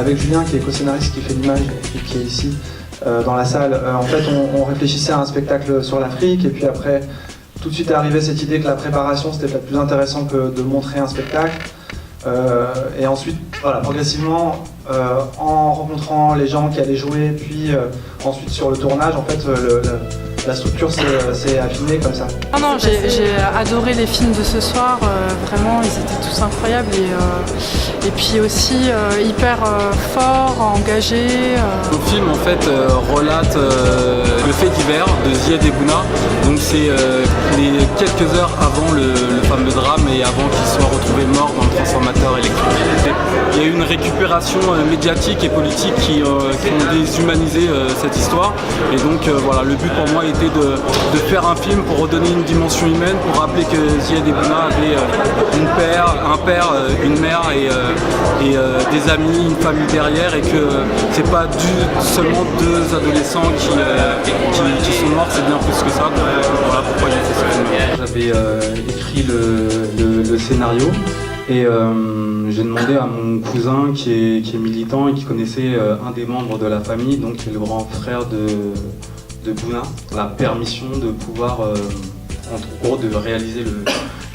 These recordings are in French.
avec Julien, qui est co-scénariste, qui fait l'image et qui est ici dans la salle. En fait, on réfléchissait à un spectacle sur l'Afrique, et puis après, tout de suite est arrivée cette idée que la préparation, c'était peut-être plus intéressant que de montrer un spectacle. Et ensuite, voilà, progressivement, en rencontrant les gens qui allaient jouer, puis ensuite sur le tournage, en fait, la structure s'est affinée comme ça. Non, j'ai adoré les films de ce soir, vraiment, ils étaient tous incroyables et puis aussi hyper forts, engagés. Le film en fait relate le fait divers de Ziad Ebouna, donc c'est les quelques heures avant le fameux drame et avant qu'il soit retrouvé mort dans le transformateur électrique. Il y a eu une récupération médiatique et politique qui ont déshumanisé cette histoire, et donc voilà, le but pour moi était de faire un film pour redonner une dimension humaine, pour rappeler que Ziad Ebouna avait un père, une mère et des amis, une famille derrière, et que c'est pas seulement deux adolescents qui sont morts, c'est bien plus que ça. Voilà pourquoi j'ai fait ce film. J'avais écrit le scénario et j'ai demandé à mon cousin qui est militant et qui connaissait un des membres de la famille, donc qui est le grand frère de Bouna, la permission de pouvoir en gros de réaliser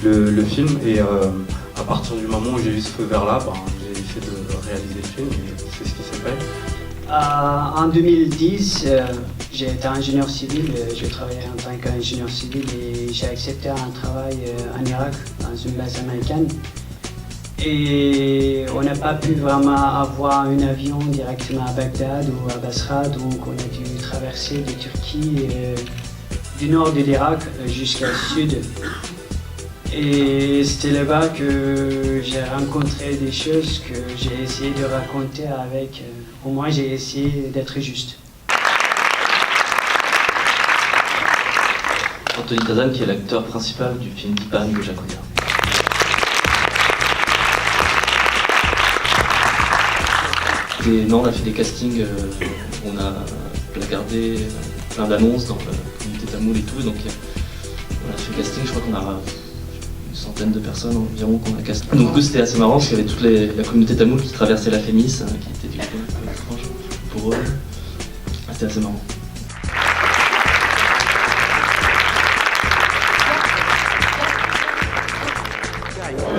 le film, et à partir du moment où j'ai eu ce feu vert là, j'ai essayé de réaliser le film et c'est ce qui s'est fait. En 2010, j'ai été ingénieur civil, je travaillais en tant qu'ingénieur civil et j'ai accepté un travail en Irak, dans une base américaine. Et on n'a pas pu vraiment avoir un avion directement à Bagdad ou à Basra, donc on a dû traverser de Turquie, du nord de l'Irak jusqu'au sud. Et c'était là-bas que j'ai rencontré des choses que j'ai essayé de raconter avec, au moins j'ai essayé d'être juste. Anthony Tazan, qui est l'acteur principal du film Dipan de Jacques Audiard. Non, on a fait des castings, on a placardé plein d'annonces dans la communauté tamoul et tout, donc on a fait le casting, je crois qu'on a une centaine de personnes environ qu'on a casté. Donc du coup c'était assez marrant parce qu'il y avait toute la communauté tamoul qui traversait la Fémis, qui était du coup étrange pour eux. C'était assez marrant.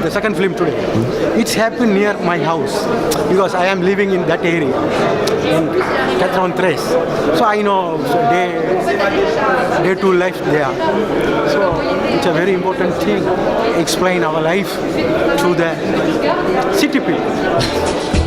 The second film today. It's happened near my house because I am living in that area in Catron Tres. So I know day to life there. So it's a very important thing. Explain our life to the city people.